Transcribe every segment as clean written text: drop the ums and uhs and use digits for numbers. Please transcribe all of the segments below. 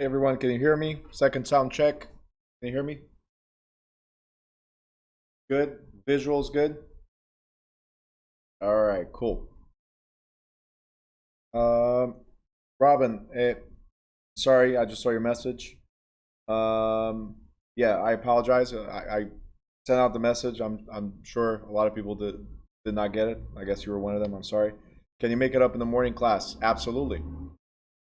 Hey everyone, can you hear me? Second sound check. Can you hear me? Good. Visuals good? All right, cool. Um, Robin, sorry, I just saw your message. Yeah, I apologize. I sent out the message. I'm sure a lot of people did not get it. I guess you were one of them. I'm sorry. Can you make it up in the morning class? Absolutely.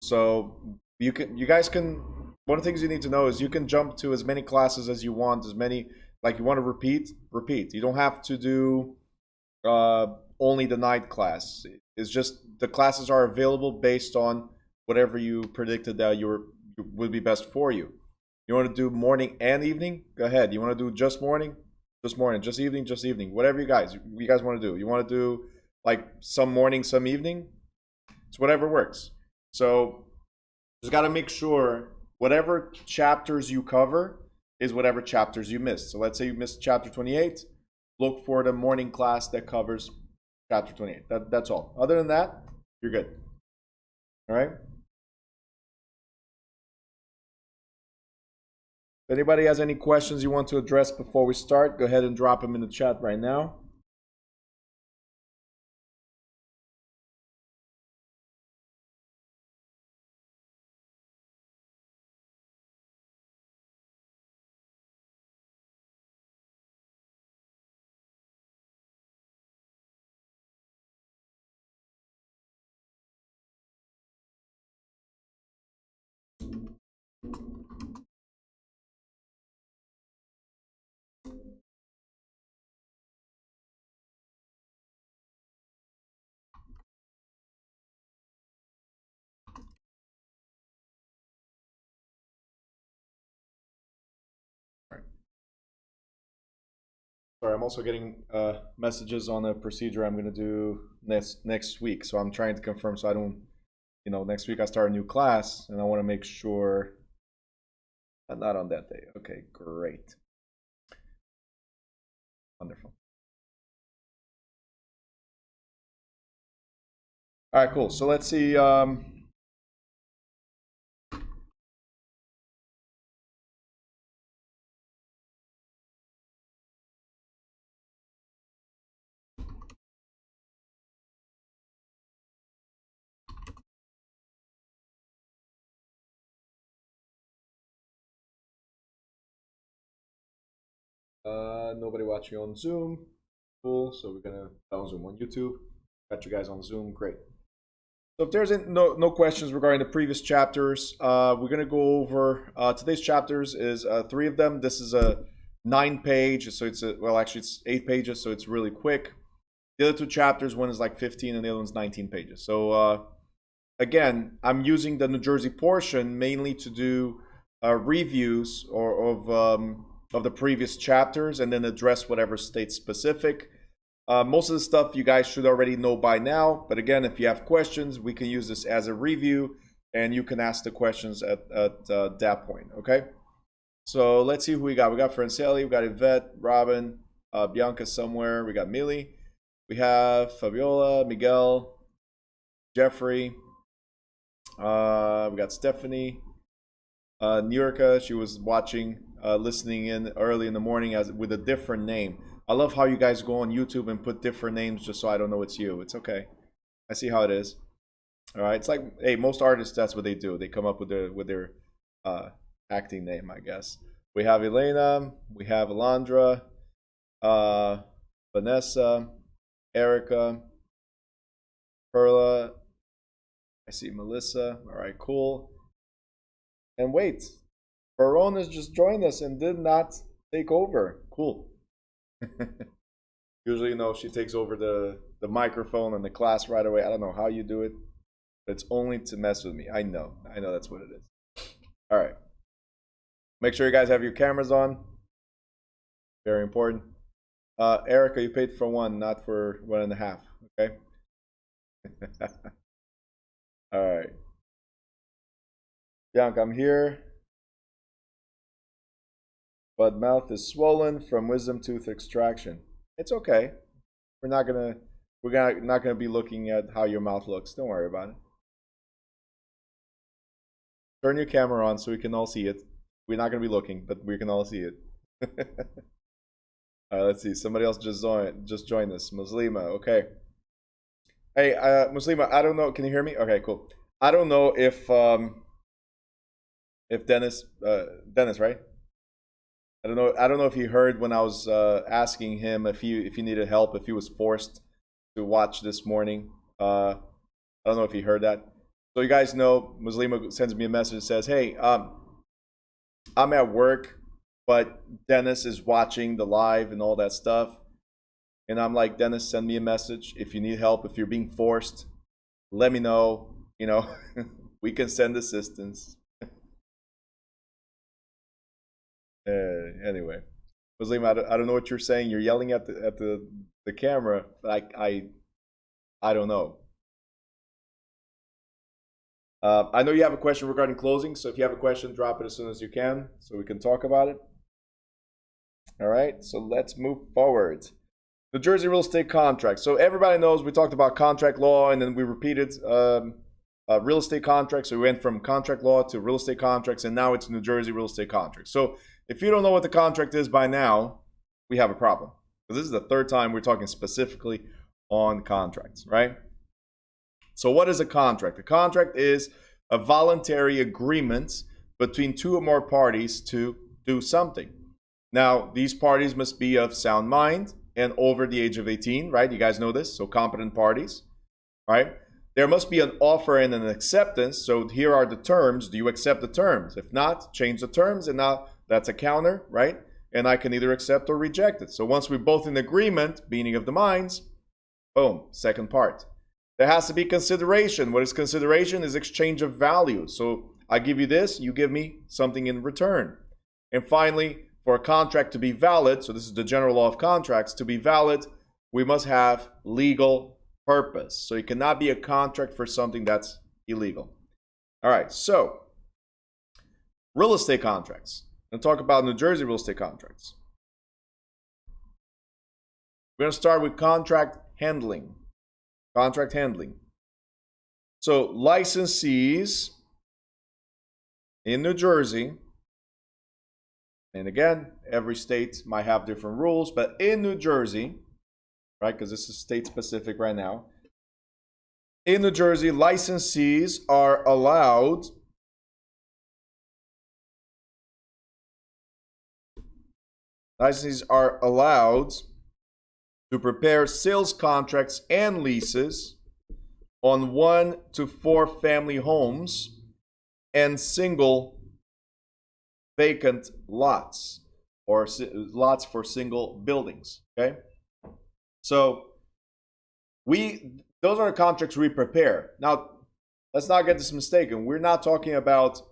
So you guys can. One of the things you need to know is you can jump to as many classes as you want, as many like you want to repeat. You don't have to do only the night class. It's just the classes are available based on whatever you predicted that would be best for you. You want to do morning and evening? Go ahead. You want to do just morning? Just morning. Just evening? Just evening. Whatever you guys want to do. You want to do like some morning, some evening? It's whatever works. So just got to make sure whatever chapters you cover is whatever chapters you missed. So let's say you missed chapter 28, look for the morning class that covers chapter 28. That's all. Other than that, you're good. All right? If anybody has any questions you want to address before we start, go ahead and drop them in the chat right now. Sorry, I'm also getting messages on a procedure I'm going to do next week. So I'm trying to confirm so I don't, next week I start a new class and I want to make sure I'm not on that day. Okay, great. Wonderful. All right, cool. So let's see. Nobody watching on Zoom. Cool. So we're gonna on Zoom on YouTube. Got you guys on Zoom. Great. So if there's no questions regarding the previous chapters, we're gonna go over today's chapters. Is 3 of them. This is a 9-page, so it's actually it's 8 pages, so it's really quick. The other 2 chapters, one is like 15 and the other one's 19 pages. So again, I'm using the New Jersey portion mainly to do reviews of the previous chapters and then address whatever state specific. Most of the stuff you guys should already know by now, but again, if you have questions, we can use this as a review and you can ask the questions at that point, okay? So let's see who we got. We got Franceli, we got Yvette, Robin, Bianca somewhere, we got Millie, we have Fabiola, Miguel, Jeffrey, we got Stephanie, Nurka, she was watching, listening in early in the morning with a different name. I love how you guys go on YouTube and put different names just so I don't know it's you. It's okay. I see how it is. All right. It's like, hey, most artists, that's what they do. They come up with their acting name, I guess. We have Elena. We have Alondra. Vanessa. Erica. Perla. I see Melissa. All right, cool. And wait, Verona's just joined us and did not take over. Cool. Usually, she takes over the microphone and the class right away. I don't know how you do it, but it's only to mess with me. I know that's what it is. All right. Make sure you guys have your cameras on. Very important. Erica, you paid for 1, not for 1.5. Okay. All right. Bianca, I'm here. But mouth is swollen from wisdom tooth extraction. It's okay. We're not gonna be looking at how your mouth looks. Don't worry about it. turn your camera on so we can all see it. We're not going to be looking, but we can all see it. All right, let's see. Somebody else just joined us. Muslima, okay. Hey, Muslima, I don't know. Can you hear me? Okay, cool. I don't know if Dennis, right? I don't know if he heard when I was asking him if he needed help, if he was forced to watch this morning. I don't know if he heard that. So you guys know, Muslima sends me a message that says, hey, I'm at work, but Dennis is watching the live and all that stuff. And I'm like, Dennis, send me a message. If you need help, if you're being forced, let me know. You know, we can send assistance. Anyway, Muslima, I don't know what you're saying. You're yelling at the camera, but I don't know. I know you have a question regarding closing, so if you have a question, drop it as soon as you can so we can talk about it. All right, so let's move forward. New Jersey real estate contract. So everybody knows we talked about contract law, and then we repeated real estate contracts. So we went from contract law to real estate contracts, and now it's New Jersey real estate contracts. So if you don't know what the contract is by now, we have a problem. Because this is the third time we're talking specifically on contracts, right? So what is a contract? A contract is a voluntary agreement between two or more parties to do something. Now, these parties must be of sound mind and over the age of 18, right? You guys know this, so competent parties, right? There must be an offer and an acceptance. So here are the terms. Do you accept the terms? If not, change the terms, and now that's a counter, right? And I can either accept or reject it. So once we're both in agreement, meaning of the minds, boom, second part. There has to be consideration. What is consideration? Is exchange of value. So I give you this, you give me something in return. And finally, for a contract to be valid, so this is the general law of contracts, to be valid, we must have legal purpose. So it cannot be a contract for something that's illegal. All right, so real estate contracts. I'm going to talk about New Jersey real estate contracts. We're going to start with contract handling. Contract handling. So licensees in New Jersey, and again, every state might have different rules, but in New Jersey, right, because this is state specific right now, in New Jersey, licensees are allowed to prepare sales contracts and leases on 1 to 4 family homes and single vacant lots, or lots for single buildings, okay? So those are the contracts we prepare. Now, let's not get this mistaken. We're not talking about,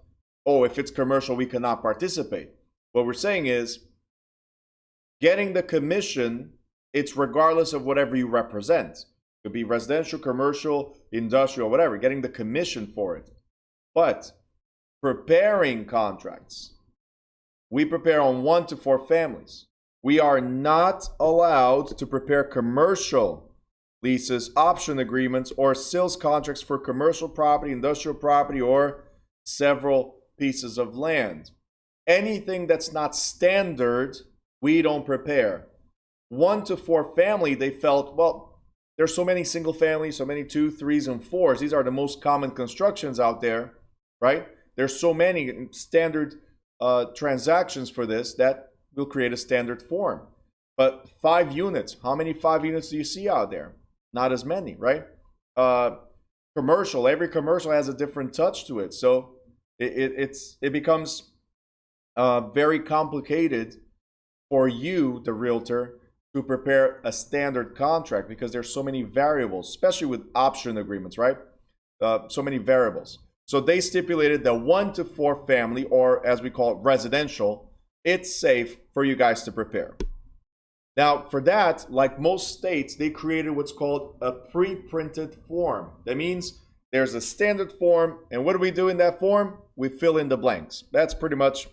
oh, if it's commercial, we cannot participate. What we're saying is getting the commission, it's regardless of whatever you represent. It could be residential, commercial, industrial, whatever, getting the commission for it. But preparing contracts, we prepare on 1 to 4 families. We are not allowed to prepare commercial leases, option agreements, or sales contracts for commercial property, industrial property, or several pieces of land. Anything that's not standard, we don't prepare. 1 to 4 family, they felt, well, there's so many single families, so many 2, 3s, and 4s. These are the most common constructions out there, right? There's so many standard transactions for this that will create a standard form. But 5 units, how many 5 units do you see out there? Not as many, right? Commercial, every commercial has a different touch to it. So it becomes very complicated for you, the realtor, to prepare a standard contract because there's so many variables, especially with option agreements, right? So many variables. So they stipulated that 1 to 4 family, or as we call it, residential, it's safe for you guys to prepare. Now, for that, like most states, they created what's called a pre-printed form. That means there's a standard form, and what do we do in that form? We fill in the blanks. That's pretty much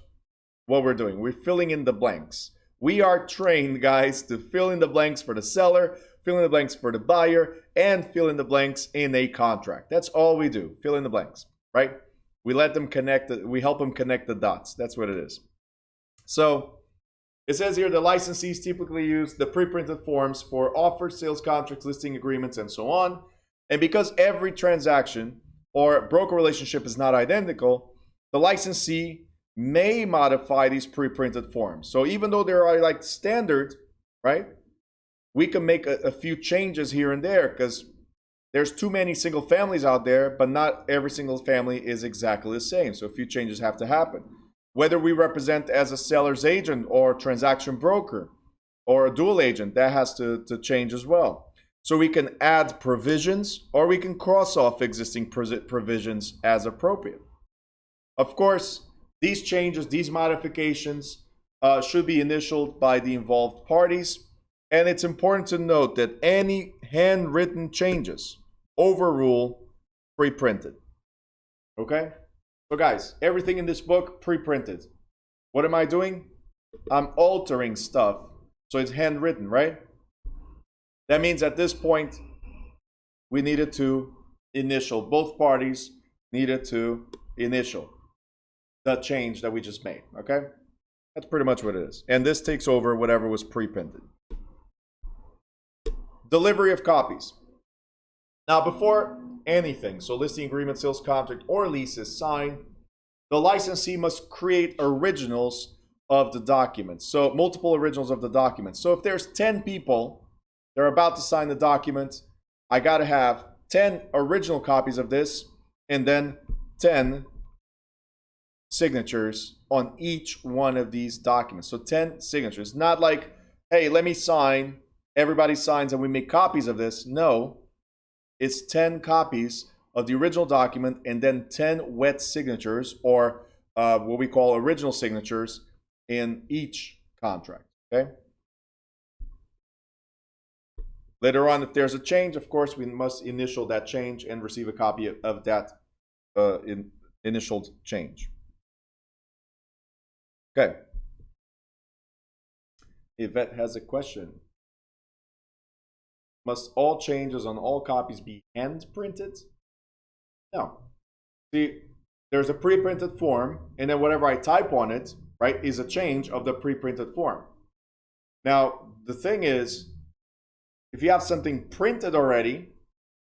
what we're doing. We're filling in the blanks. We are trained, guys, to fill in the blanks for the seller, fill in the blanks for the buyer, and fill in the blanks in a contract. That's all we do, fill in the blanks, right? We let them connect, we help them connect the dots. That's what it is. So it says here the licensees typically use the pre-printed forms for offers, sales contracts, listing agreements, and so on. And because every transaction or broker relationship is not identical, the licensee may modify these pre-printed forms. So even though they are like standard, right, we can make a few changes here and there because there's too many single families out there, but not every single family is exactly the same. So a few changes have to happen. Whether we represent as a seller's agent or transaction broker or a dual agent, that has to change as well. So we can add provisions or we can cross off existing provisions as appropriate. Of course, these changes, these modifications should be initialed by the involved parties. And it's important to note that any handwritten changes overrule pre-printed. Okay? So guys, everything in this book pre-printed. What am I doing? I'm altering stuff. So it's handwritten, right? That means at this point, we needed to initial, both parties needed to initial the change that we just made, okay? That's pretty much what it is. And this takes over whatever was pre-printed. Delivery of copies. Now, before anything, so listing agreement, sales contract, or lease is signed, the licensee must create originals of the documents. So multiple originals of the documents. So if there's 10 people, they're about to sign the document, I got to have 10 original copies of this and then 10 signatures on each one of these documents. So 10 signatures. Not like, hey, let me sign, everybody signs and we make copies of this. No, it's 10 copies of the original document and then 10 wet signatures or what we call original signatures in each contract, okay? Later on, if there's a change, of course, we must initial that change and receive a copy of that initialed change. Okay. Yvette has a question. Must all changes on all copies be hand printed? No. See, there's a pre-printed form, and then whatever I type on it, right, is a change of the pre-printed form. Now, the thing is, if you have something printed already,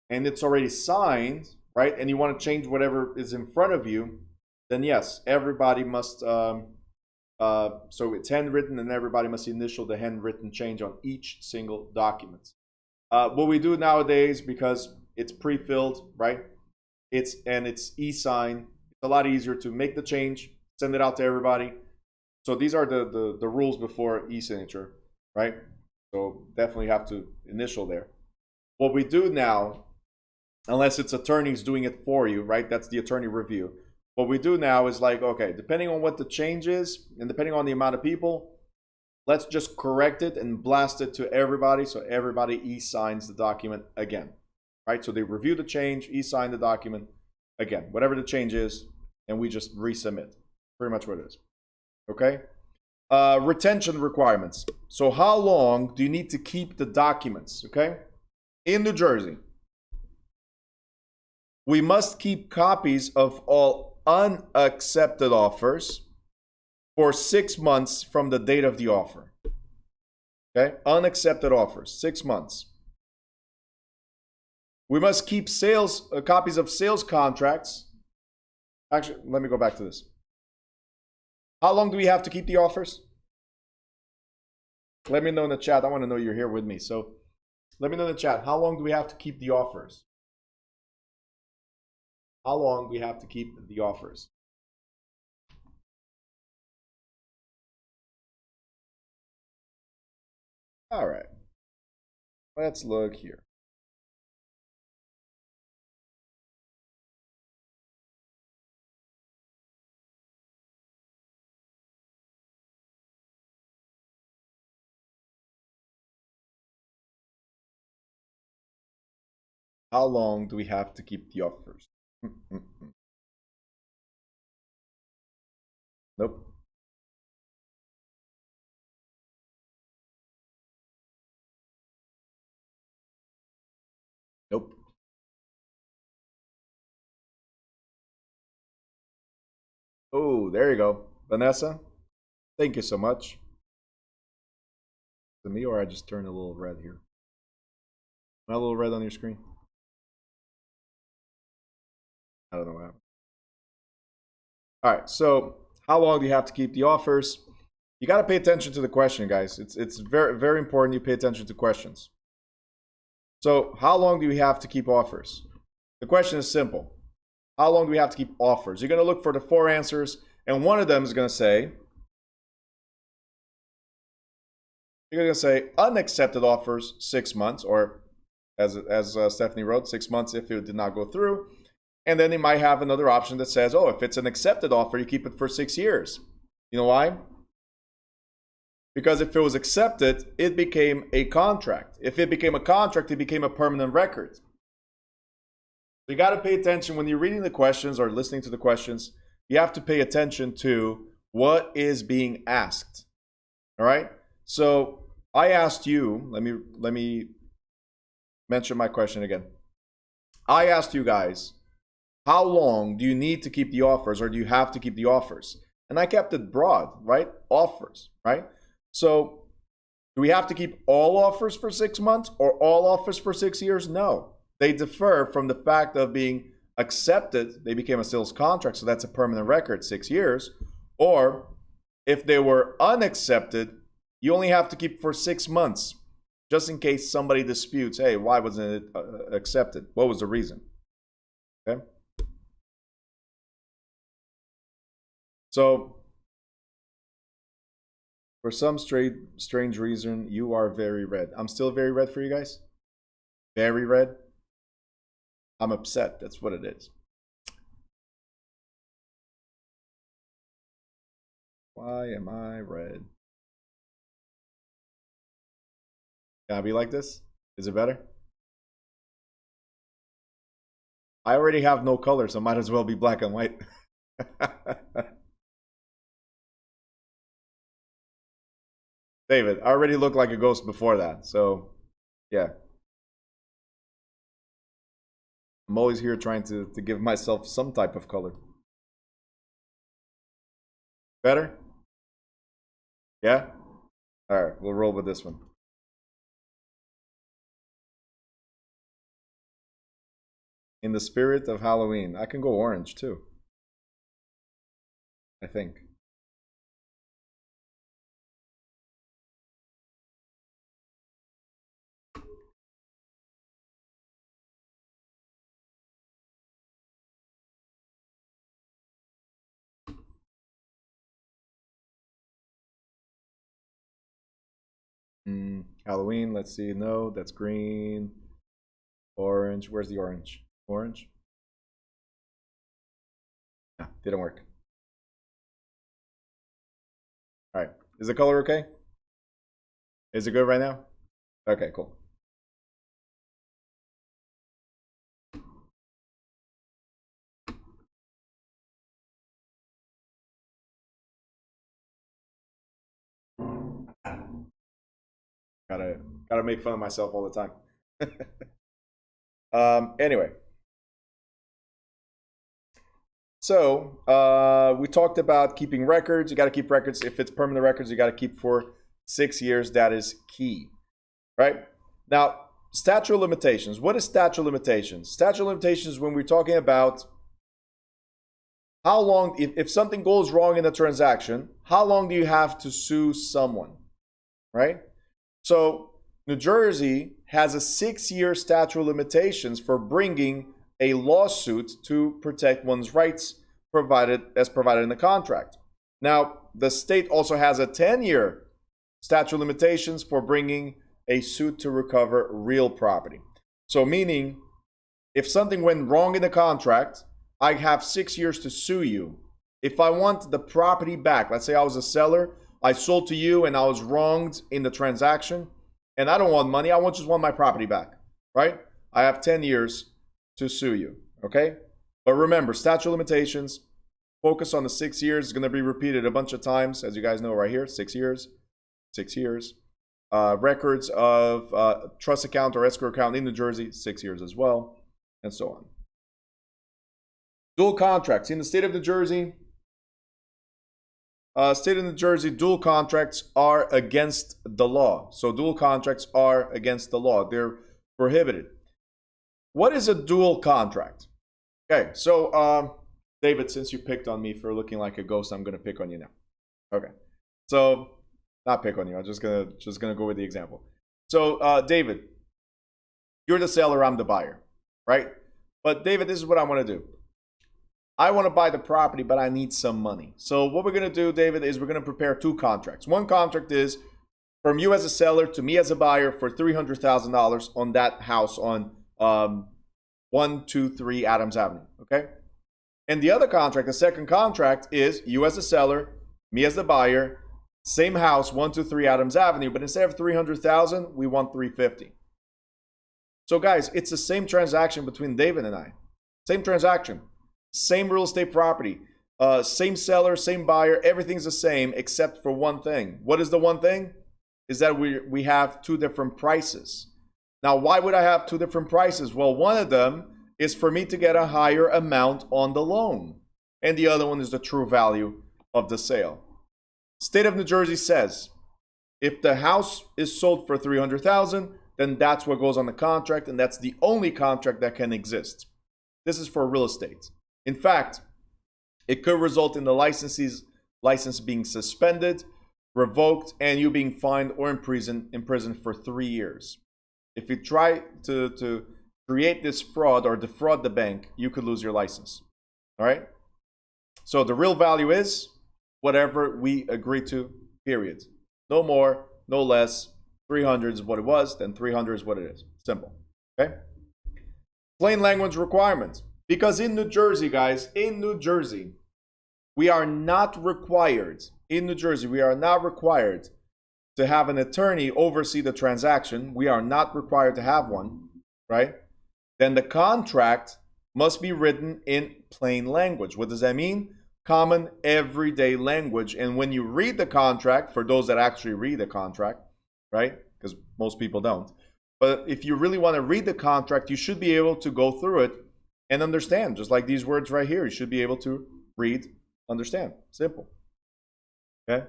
and it's already signed, right, and you want to change whatever is in front of you, then yes, everybody must, so it's handwritten, and everybody must initial the handwritten change on each single document. What we do nowadays, because it's pre-filled, right, it's e-sign, it's a lot easier to make the change, send it out to everybody. So these are the rules before e-signature, right? So definitely have to initial there. What we do now, unless it's attorneys doing it for you, right? That's the attorney review. What we do now is like, okay, depending on what the change is and depending on the amount of people, let's just correct it and blast it to everybody so everybody e-signs the document again, right? So they review the change, e-sign the document again, whatever the change is, and we just resubmit. Pretty much what it is, okay? Retention requirements. So how long do you need to keep the documents, okay? In New Jersey, we must keep copies of all unaccepted offers for 6 months from the date of the offer. Okay, unaccepted offers, 6 months. We must keep copies of sales contracts. Actually, let me go back to this. How long do we have to keep the offers? Let me know in the chat. I want to know you're here with me. So let me know in the chat. How long do we have to keep the offers? How long do we have to keep the offers? All right. Let's look here. How long do we have to keep the offers? Nope. Nope. Oh, there you go. Vanessa, thank you so much. Is it me or I just turned a little red here? Am I a little red on your screen? I don't know what happened. All right, so how long do you have to keep the offers? You got to pay attention to the question, guys. It's very, very important you pay attention to questions. So how long do we have to keep offers? The question is simple. How long do we have to keep offers? You're going to look for the 4 answers, and one of them is going to say, you're going to say unaccepted offers 6 months, or as Stephanie wrote, 6 months if it did not go through. And then they might have another option that says, oh, if it's an accepted offer, you keep it for 6 years. You know why? Because if it was accepted, it became a contract. If it became a contract, it became a permanent record. So you got to pay attention when you're reading the questions or listening to the questions. You have to pay attention to what is being asked. All right? So I asked you, let me mention my question again. I asked you guys, how long do you need to keep the offers, or do you have to keep the offers? And I kept it broad, right? Offers, right? So do we have to keep all offers for 6 months or all offers for 6 years? No. They differ from the fact of being accepted. They became a sales contract, so that's a permanent record, 6 years. Or if they were unaccepted, you only have to keep for 6 months, just in case somebody disputes, hey, why wasn't it accepted? What was the reason? Okay. So, for some strange reason, you are very red. I'm still very red for you guys? Very red? I'm upset. That's what it is. Why am I red? Can I be like this? Is it better? I already have no color, so might as well be black and white. David, I already looked like a ghost before that, so yeah. I'm always here trying to give myself some type of color. Better? Yeah? Alright, we'll roll with this one. In the spirit of Halloween. I can go orange too. I think. Halloween, let's see. No, that's green. Orange. Where's the orange? Orange? Ah, didn't work. Alright. Is the color okay? Is it good right now? Okay, cool. Gotta make fun of myself all the time. Anyway. So, we talked about keeping records. You got to keep records. If it's permanent records, you got to keep for 6 years. That is key, right? Now, statute of limitations. What is statute of limitations? Statute of limitations is when we're talking about how long, if something goes wrong in a transaction, how long do you have to sue someone, right? So, New Jersey has a 6-year statute of limitations for bringing a lawsuit to protect one's rights provided in the contract. Now, the state also has a 10-year statute of limitations for bringing a suit to recover real property. So meaning, if something went wrong in the contract, I have 6 years to sue you. If I want the property back, let's say I was a seller, I sold to you and I was wronged in the transaction, and I don't want money, I just want my property back, right? I have 10 years to sue you, okay? But remember, statute of limitations, focus on the 6 years. It's going to be repeated a bunch of times, as you guys know right here, 6 years, 6 years. Records of trust account or escrow account in New Jersey, 6 years as well, and so on. Dual contracts. In the state of New Jersey, State of New Jersey, dual contracts are against the law. So dual contracts are against the law. They're prohibited. What is a dual contract? Okay, so David, since you picked on me for looking like a ghost, I'm gonna pick on you now. Okay, so not pick on you. I'm just gonna go with the example. So David, you're the seller, I'm the buyer, right? But David, this is what I want to do. I want to buy the property, but I need some money. So what we're going to do, David, is we're going to prepare two contracts. One contract is from you as a seller to me as a buyer for $300,000 on that house on 123 Adams Avenue, okay? And the other contract, the second contract, is you as a seller, me as the buyer, same house, 123 Adams Avenue, but instead of $300,000, we want $350,000. So guys, it's the same transaction between David and I. Same transaction. Same real estate property, same seller, same buyer, everything's the same except for one thing. What is the one thing? Is that we have two different prices. Now, why would I have two different prices? Well, one of them is for me to get a higher amount on the loan, and the other one is the true value of the sale. State of New Jersey says, if the house is sold for $300,000, then that's what goes on the contract, and that's the only contract that can exist. This is for real estate. In fact, it could result in the license being suspended, revoked, and you being fined or imprisoned for 3 years. If you try to create this fraud or defraud the bank, you could lose your license. All right? So the real value is whatever we agree to, period. No more, no less. 300 is what it was, then 300 is what it is. Simple. Okay? Plain language requirements. Because in New Jersey, guys, in New Jersey, we are not required, to have an attorney oversee the transaction. We are not required to have one, right? Then the contract must be written in plain language. What does that mean? Common, everyday language. And when you read the contract, for those that actually read the contract, right? Because most people don't. But if you really want to read the contract, you should be able to go through it and understand, just like these words right here. You should be able to read, understand. Simple. Okay?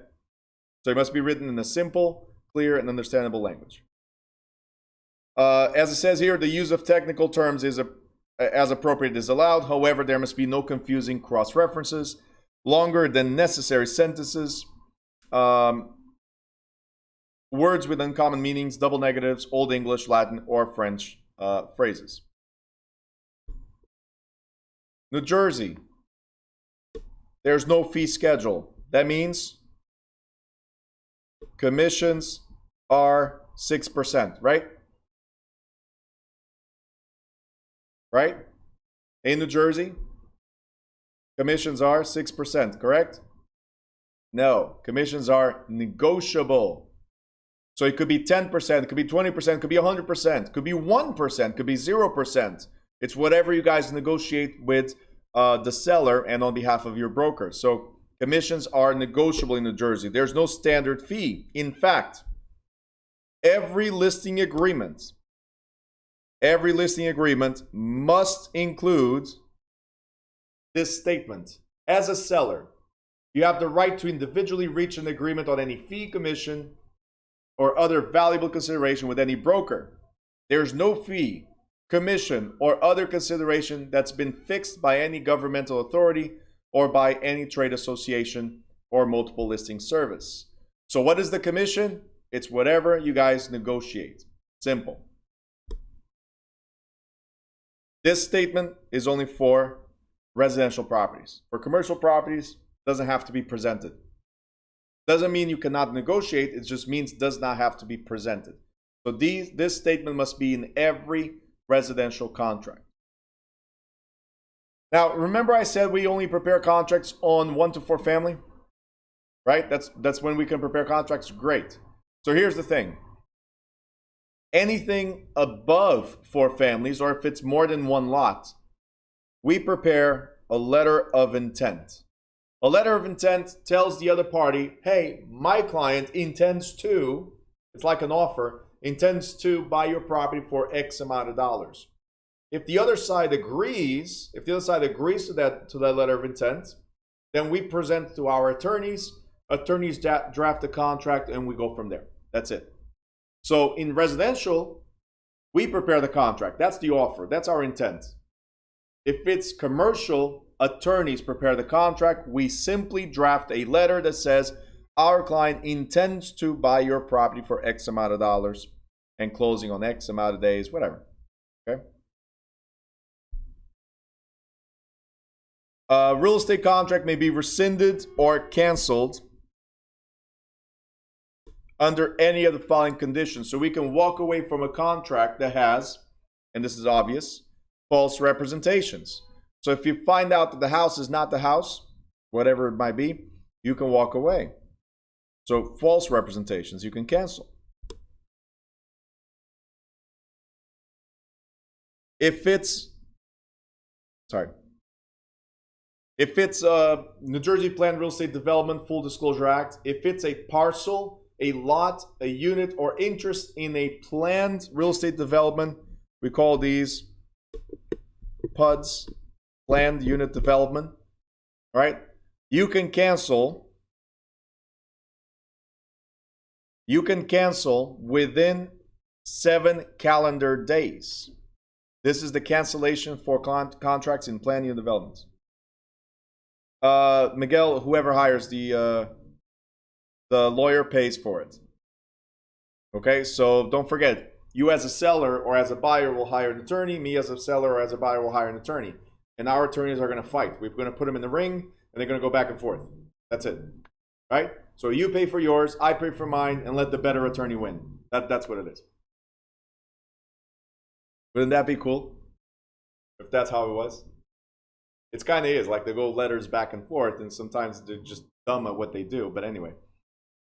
So it must be written in a simple, clear, and understandable language. As it says here, the use of technical terms is as appropriate is allowed. However, there must be no confusing cross-references, longer than necessary sentences, words with uncommon meanings, double negatives, Old English, Latin, or French phrases. New Jersey, there's no fee schedule. That means commissions are 6%, right? Right? In New Jersey, commissions are 6%, correct? No, commissions are negotiable. So it could be 10%, it could be 20%, it could be 100%, it could be 1%, it could be 0%. It's whatever you guys negotiate with the seller and on behalf of your broker. So commissions are negotiable in New Jersey. There's no standard fee. In fact, every listing agreement must include this statement. As a seller, you have the right to individually reach an agreement on any fee, commission, or other valuable consideration with any broker. There's no fee, commission, or other consideration that's been fixed by any governmental authority or by any trade association or multiple listing service. So what is the commission? It's whatever you guys negotiate. Simple. This statement is only for residential properties. For commercial properties, it doesn't have to be presented. Doesn't mean you cannot negotiate, it just means it does not have to be presented. So this statement must be in every residential contract. Now, remember I said we only prepare contracts on 1 to 4 family? Right? That's when we can prepare contracts. Great. So here's the thing. Anything above 4 families, or if it's more than 1 lot, we prepare a letter of intent. A letter of intent tells the other party, hey, my client intends to, it's like an offer, intends to buy your property for X amount of dollars. If the other side agrees, to that letter of intent, then we present to our attorneys attorneys draft the contract, and we go from there. That's it. So in residential, we prepare the contract. That's the offer. That's our intent. If it's commercial, attorneys prepare the contract. We simply draft a letter that says our client intends to buy your property for X amount of dollars and closing on X amount of days, whatever. Okay. Real estate contract may be rescinded or canceled under any of the following conditions. So we can walk away from a contract that has, and this is obvious, false representations. So if you find out that the house is not the house, whatever it might be, you can walk away. So false representations, you can cancel. If it's New Jersey Planned Real Estate Development Full Disclosure Act, if it's a parcel, a lot, a unit, or interest in a planned real estate development, we call these PUDs, planned unit development. All right, you can cancel. You can cancel within 7 calendar days. This is the cancellation for contracts in planned unit developments. Miguel, whoever hires the lawyer pays for it. Okay, so don't forget, you as a seller or as a buyer will hire an attorney. Me as a seller or as a buyer will hire an attorney. And our attorneys are going to fight. We're going to put them in the ring, and they're going to go back and forth. That's it. Right? So you pay for yours, I pay for mine, and let the better attorney win. That's what it is. Wouldn't that be cool? If that's how it was? It's kind of is. Like they go letters back and forth, and sometimes they're just dumb at what they do. But anyway.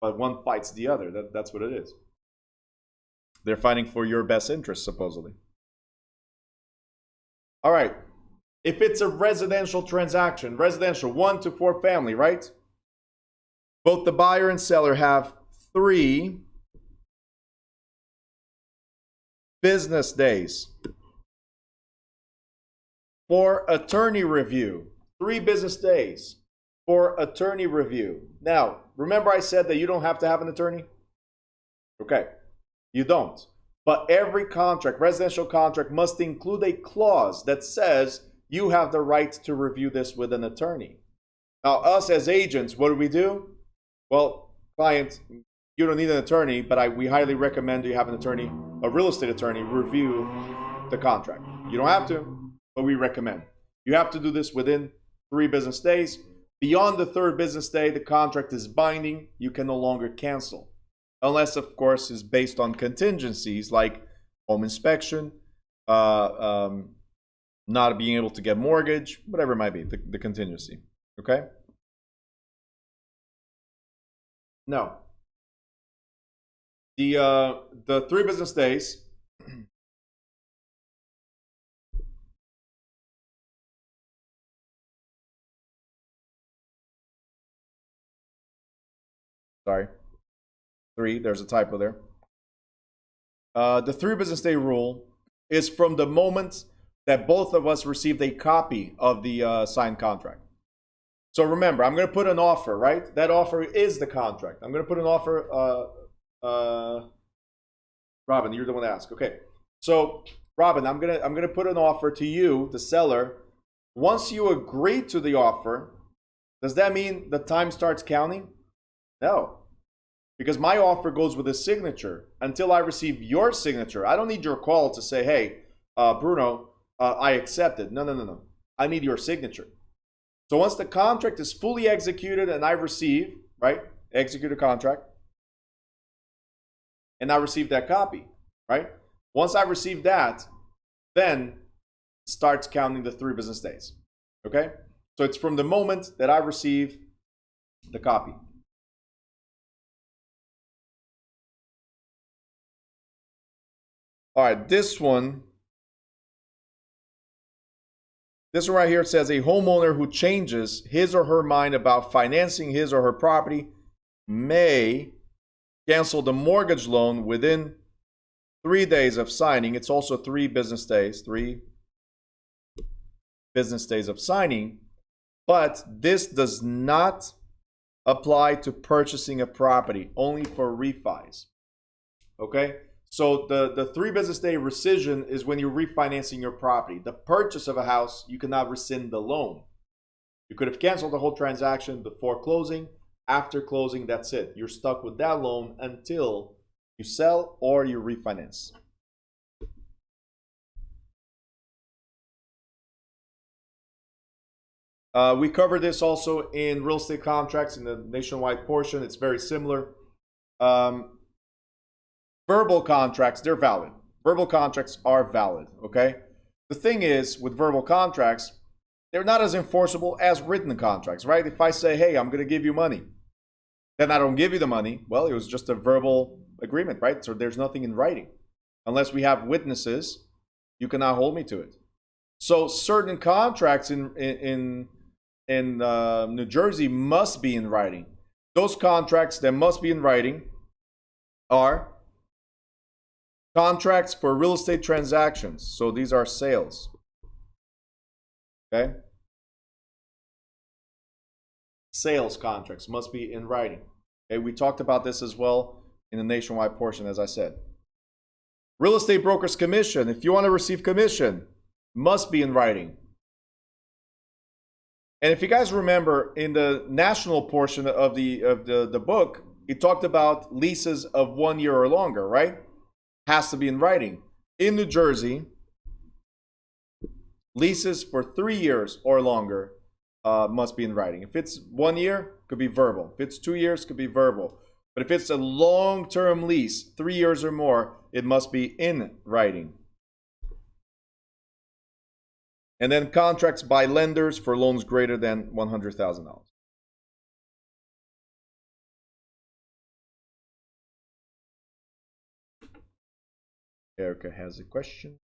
But one fights the other. That's what it is. They're fighting for your best interest, supposedly. All right. If it's a residential transaction, residential 1 to 4 family, right? Both the buyer and seller have 3 business days for attorney review. 3 business days for attorney review. Now, remember I said that you don't have to have an attorney? Okay, you don't. But every contract, residential contract, must include a clause that says you have the right to review this with an attorney. Now, us as agents, what do? Well, client, you don't need an attorney, but we highly recommend you have an attorney, a real estate attorney, review the contract. You don't have to, but we recommend. You have to do this within 3 business days. Beyond the 3rd business day, the contract is binding. You can no longer cancel. Unless, of course, it's based on contingencies like home inspection, not being able to get mortgage, whatever it might be, the contingency. Okay? Now, the 3 business days, sorry, 3, there's a typo there. The 3 business day rule is from the moment that both of us received a copy of the signed contract. So remember, I'm going to put an offer, right? That offer is the contract. I'm going to put an offer. Robin, you're the one to ask. Okay. So Robin, I'm gonna put an offer to you, the seller. Once you agree to the offer, does that mean the time starts counting? No. Because my offer goes with a signature until I receive your signature. I don't need your call to say, hey, Bruno, I accept it. No. I need your signature. So once the contract is fully executed and I receive, right, execute a contract, and I receive that copy, right? Once I receive that, then it starts counting the 3 business days, okay? So it's from the moment that I receive the copy. All right, this one right here says a homeowner who changes his or her mind about financing his or her property may cancel the mortgage loan within 3 days of signing. It's also 3 business days, 3 business days of signing. But this does not apply to purchasing a property, only for refis. Okay? So the 3 business day rescission is when you're refinancing your property. The purchase of a house, you cannot rescind the loan. You could have canceled the whole transaction before closing. After closing, that's it. You're stuck with that loan until you sell or you refinance. We covered this also in real estate contracts in the nationwide portion. It's very similar. Verbal contracts, they're valid. Verbal contracts are valid, okay? The thing is, with verbal contracts, they're not as enforceable as written contracts, right? If I say, hey, I'm going to give you money, then I don't give you the money, well, it was just a verbal agreement, right? So there's nothing in writing. Unless we have witnesses, you cannot hold me to it. So certain contracts in New Jersey must be in writing. Those contracts that must be in writing are contracts for real estate transactions. So these are sales. Okay? Sales contracts must be in writing. Okay, we talked about this as well in the nationwide portion, as I said. Real estate broker's commission, if you want to receive commission, must be in writing. And if you guys remember, in the national portion of the book, it talked about leases of 1 year or longer, right? Has to be in writing. In New Jersey, leases for 3 years or longer must be in writing. If it's 1 year, could be verbal. If it's 2 years, could be verbal. But if it's a long-term lease, 3 years or more, it must be in writing. And then contracts by lenders for loans greater than $100,000. Erica has a question.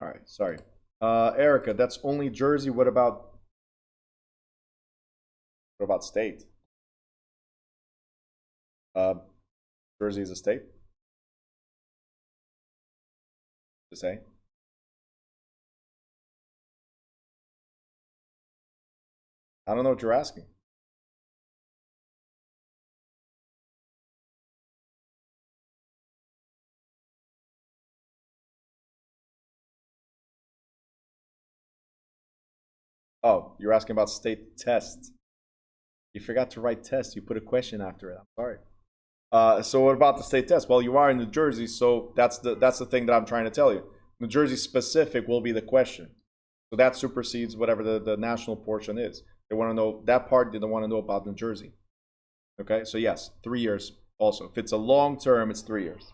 All right, sorry. Erica, that's only Jersey. What about state? Jersey is a state? To say? I don't know what you're asking. Oh, you're asking about state tests. You forgot to write test. You put a question after it. I'm sorry. So what about the state test? Well, you are in New Jersey, so that's the thing that I'm trying to tell you. New Jersey specific will be the question. So that supersedes whatever the national portion is. They want to know that part. They don't want to know about New Jersey. Okay, so yes, 3 years also. If it's a long term, it's 3 years.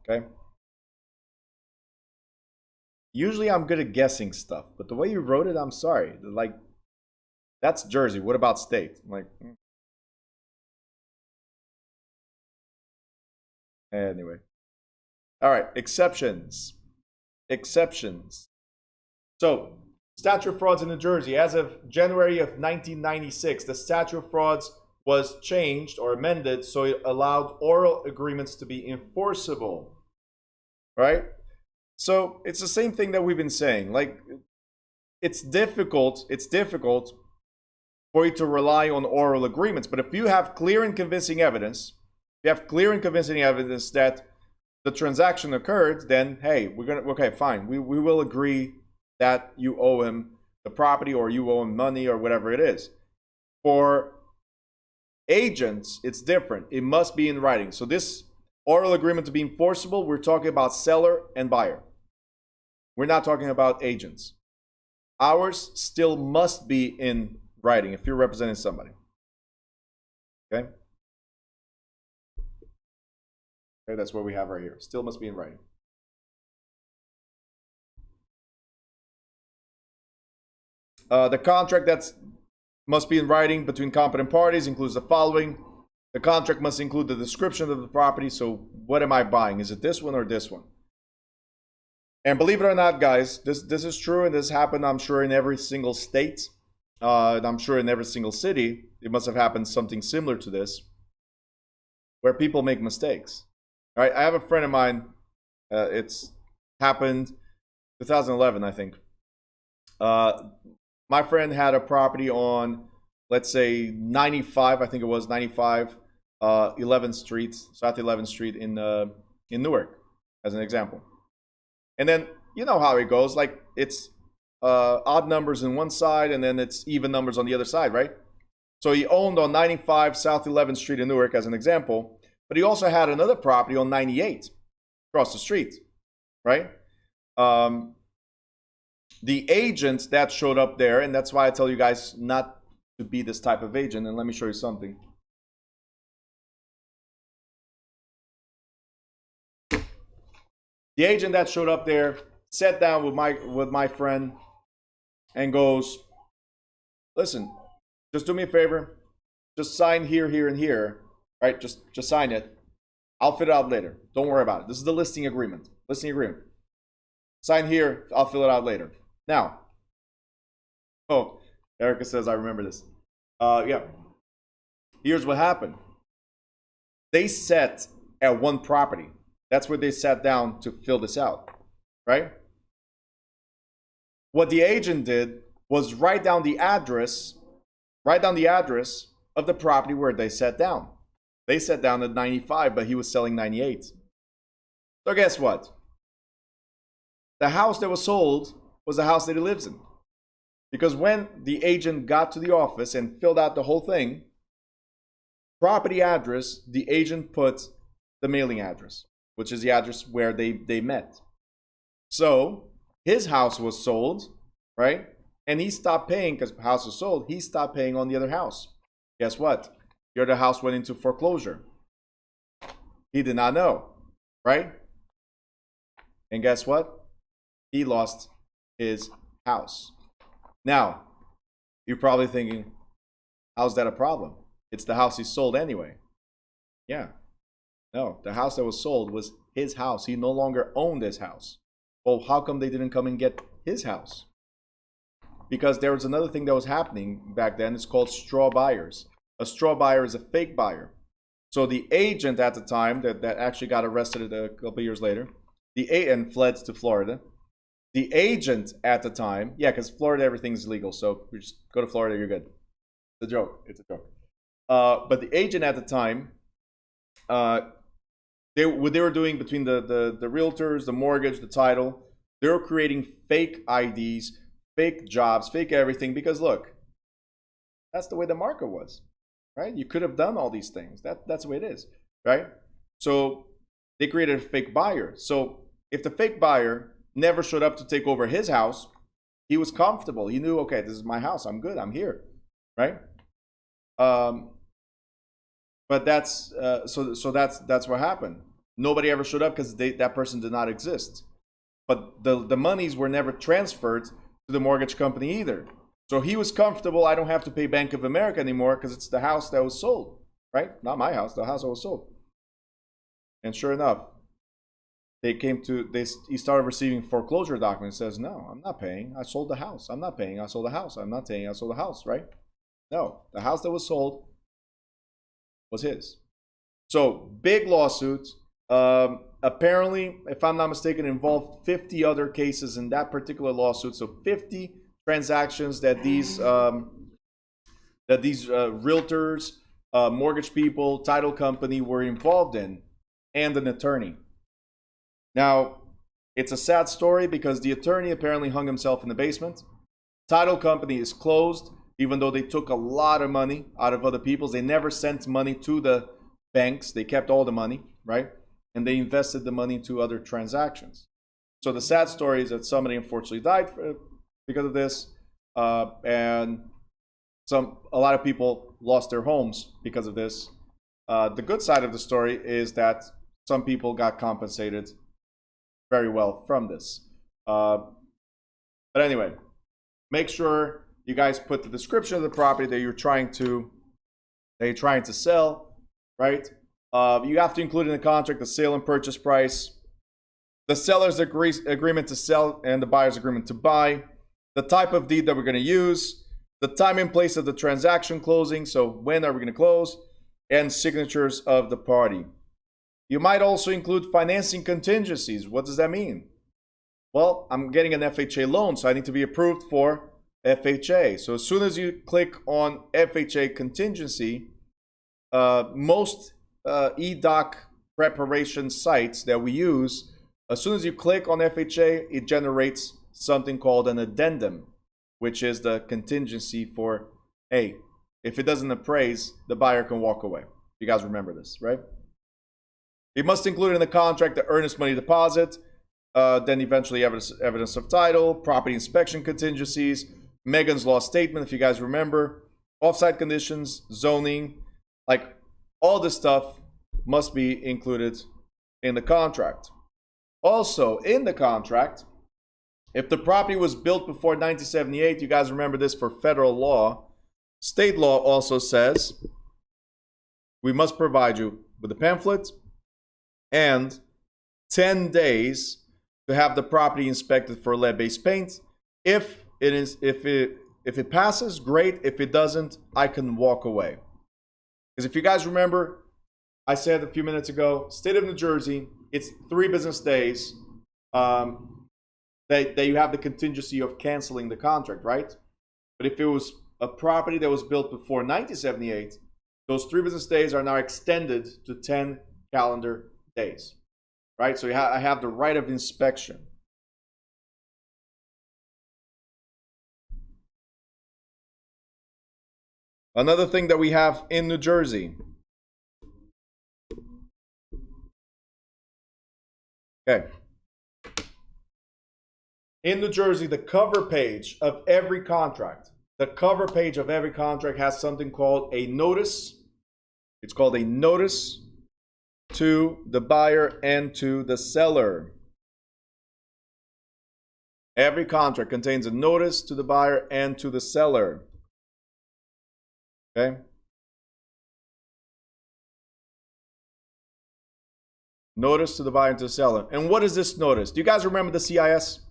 Okay. Usually I'm good at guessing stuff, but the way you wrote it, I'm sorry. Like, that's Jersey. What about state? Like, anyway. All right, exceptions. Exceptions. So, statute of frauds in New Jersey. As of January of 1996, the statute of frauds was changed or amended so it allowed oral agreements to be enforceable. Right? So, it's the same thing that we've been saying. Like, it's difficult for you to rely on oral agreements. But if you have clear and convincing evidence, that the transaction occurred, then hey, okay, fine. We will agree that you owe him the property or you owe him money or whatever it is. For agents, it's different. It must be in writing. So this oral agreement to be enforceable, we're talking about seller and buyer. We're not talking about agents. Ours still must be in writing if you're representing somebody. Okay? Okay, that's what we have right here. Still must be in writing. The contract that must be in writing between competent parties includes the following: The contract must include the description of the property. So what am I buying? Is it this one or this one? And believe it or not, guys, this is true, and this happened, I'm sure, in every single state. And I'm sure in every single city, it must have happened something similar to this, where people make mistakes. All right, I have a friend of mine. It's happened 2011, I think. My friend had a property on, let's say, 95. I think it was 95, 11th Street, South 11th Street in Newark, as an example. And then you know how it goes. Like it's odd numbers on one side, and then it's even numbers on the other side, right? So he owned on 95 South 11th Street in Newark, as an example. But he also had another property on 98 across the street, right? The agent that showed up there, and that's why I tell you guys not to be this type of agent. And let me show you something. The agent that showed up there sat down with my friend and goes, listen, just do me a favor. Just sign here, here, and here. Right? Just sign it. I'll fill it out later. Don't worry about it. This is the listing agreement. Listing agreement. Sign here. I'll fill it out later. Now. Oh, Erica says I remember this. Yeah. Here's what happened. They sat at one property. That's where they sat down to fill this out, right? What the agent did was write down the address of the property where they sat down. They sat down at 95, but he was selling 98. So guess what? The house that was sold was the house that he lives in. Because when the agent got to the office and filled out the whole thing, property address, the agent put the mailing address, which is the address where they met. So his house was sold, right? And he stopped paying because the house was sold. He stopped paying on the other house. Guess what? The other house went into foreclosure. He did not know, right? And guess what? He lost his house. Now, you're probably thinking, how's that a problem? It's the house he sold anyway. Yeah. No, the house that was sold was his house. He no longer owned this house. Well, how come they didn't come and get his house? Because there was another thing that was happening back then. It's called straw buyers. A straw buyer is a fake buyer. So the agent at the time that actually got arrested a couple years later, and fled to Florida. The agent at the time, yeah, because Florida everything is legal, so you just go to Florida, you're good. It's a joke. It's a joke. But the agent at the time, what they were doing between the realtors, the mortgage, the title, they were creating fake IDs, fake jobs, fake everything. Because look, that's the way the market was. Right? You could have done all these things. That's the way it is, right? So they created a fake buyer. So if the fake buyer never showed up to take over his house, he was comfortable. He knew, okay, this is my house. I'm good. I'm here, right? But that's so that's what happened. Nobody ever showed up because that person did not exist. But the monies were never transferred to the mortgage company either. So he was comfortable. I don't have to pay Bank of America anymore because it's the house that was sold, right? Not my house, the house that was sold. And sure enough, he started receiving foreclosure documents. Says, no, I'm not paying. I sold the house. I'm not paying. I sold the house. I'm not paying. I sold the house, right? No, the house that was sold was his. So big lawsuit. Apparently, if I'm not mistaken, involved 50 other cases in that particular lawsuit. So 50 transactions that these realtors, mortgage people, title company were involved in, and an attorney. Now, it's a sad story because the attorney apparently hung himself in the basement. Title company is closed, even though they took a lot of money out of other people's. They never sent money to the banks. They kept all the money, right? And they invested the money into other transactions. So the sad story is that somebody unfortunately died because of this, and a lot of people lost their homes because of this. The good side of the story is that some people got compensated very well from this. But anyway, make sure you guys put the description of the property that you're trying to sell right? You have to include in the contract the sale and purchase price, the seller's agreement to sell and the buyer's agreement to buy, the type of deed that we're going to use, the time and place of the transaction closing, so when are we going to close, and signatures of the party. You might also include financing contingencies. What does that mean? Well, I'm getting an FHA loan, so I need to be approved for FHA. So as soon as you click on FHA contingency, most eDoc preparation sites that we use, as soon as you click on FHA, it generates something called an addendum, which is the contingency for, hey, if it doesn't appraise, the buyer can walk away. You guys remember this, right? You must include in the contract the earnest money deposit, then eventually evidence of title, property inspection contingencies, Megan's Law statement, if you guys remember, offsite conditions, zoning, like all this stuff must be included in the contract. Also, in the contract, if the property was built before 1978, you guys remember this for federal law, state law also says we must provide you with a pamphlet and 10 days to have the property inspected for lead-based paint. If it passes, great. If it doesn't, I can walk away. Because if you guys remember, I said a few minutes ago, state of New Jersey, it's 3 business days that you have the contingency of canceling the contract, right? But if it was a property that was built before 1978, those 3 business days are now extended to 10 calendar days, right? So I have the right of inspection. Another thing that we have in New Jersey. Okay. In New Jersey, the cover page of every contract, has something called a notice. It's called a notice to the buyer and to the seller. Every contract contains a notice to the buyer and to the seller. Okay? Notice to the buyer and to the seller. And what is this notice? Do you guys remember the CIS?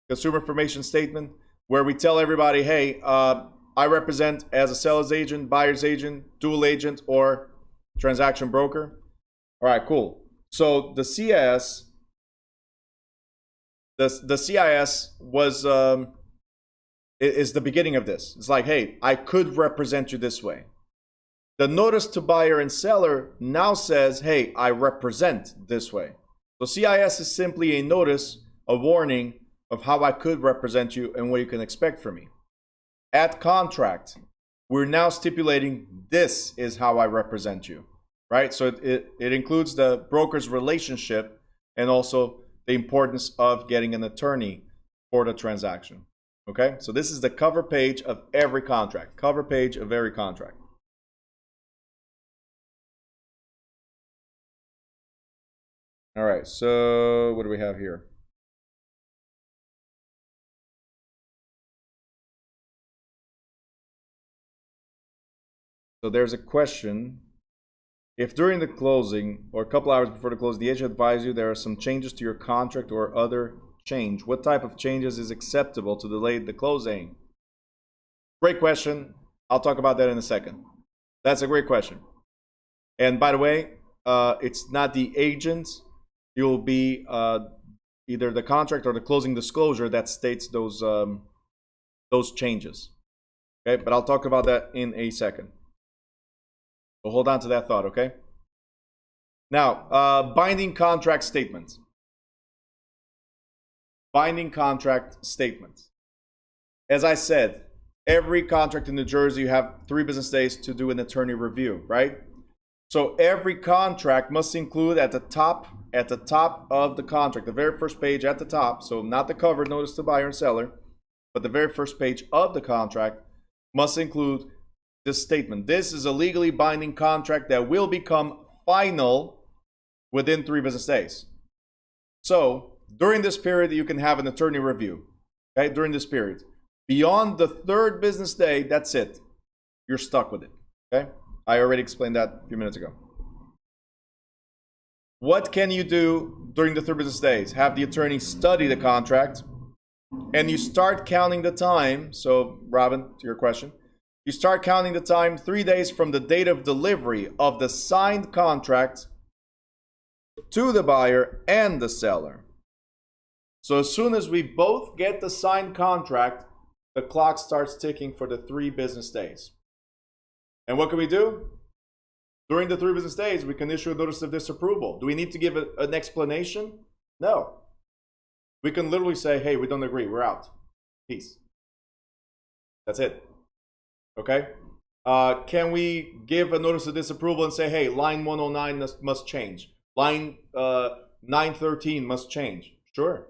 Consumer Information Statement, where we tell everybody, hey, I represent as a seller's agent, buyer's agent, dual agent, or transaction broker. All right, cool. So the CIS, the CIS was is the beginning of this. It's like, hey, I could represent you this way. The notice to buyer and seller now says, hey, I represent this way. So CIS is simply a notice, a warning of how I could represent you and what you can expect from me. At contract, we're now stipulating this is how I represent you, right? So it includes the broker's relationship and also the importance of getting an attorney for the transaction, okay? So this is the cover page of every contract, cover page of every contract. All right, so what do we have here? So there's a question. If during the closing or a couple hours before the close, the agent advises you there are some changes to your contract or other change, what type of changes is acceptable to delay the closing? Great question. I'll talk about that in a second. That's a great question. And by the way, it's not the agent. It will be either the contract or the closing disclosure that states those changes. Okay, but I'll talk about that in a second. So hold on to that thought, okay? Now, binding contract statements. Binding contract statements. As I said, every contract in New Jersey, you have 3 business days to do an attorney review, right? So every contract must include at the top of the contract, the very first page at the top, so not the cover notice to buyer and seller, but the very first page of the contract must include this statement. This is a legally binding contract that will become final within 3 business days. So during this period, you can have an attorney review, okay, during this period. Beyond the 3rd business day, that's it. You're stuck with it, okay? I already explained that a few minutes ago. What can you do during the 3 business days? Have the attorney study the contract, and you start counting the time. So, Robin, to your question, you start counting the time 3 days from the date of delivery of the signed contract to the buyer and the seller. So as soon as we both get the signed contract, the clock starts ticking for the 3 business days. And what can we do? During the 3 business days, we can issue a notice of disapproval. Do we need to give an explanation? No. We can literally say, hey, we don't agree, we're out. Peace. That's it. Okay? Can we give a notice of disapproval and say, hey, line 109 must change. Line 913 must change. Sure.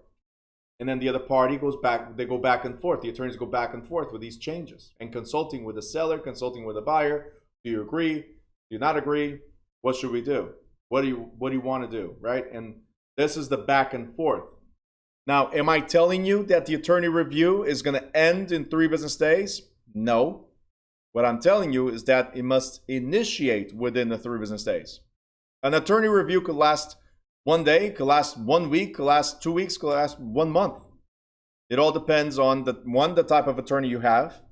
And then the other party goes back, they go back and forth. The attorneys go back and forth with these changes and consulting with the seller, consulting with the buyer. Do you agree? Do you not agree? What should we do? What do you want to do, right? And this is the back and forth. Now, am I telling you that the attorney review is going to end in 3 business days? No. What I'm telling you is that it must initiate within the 3 business days. An attorney review could last 1 day, could last 1 week, could last 2 weeks, could last 1 month. It all depends on the type of attorney you have,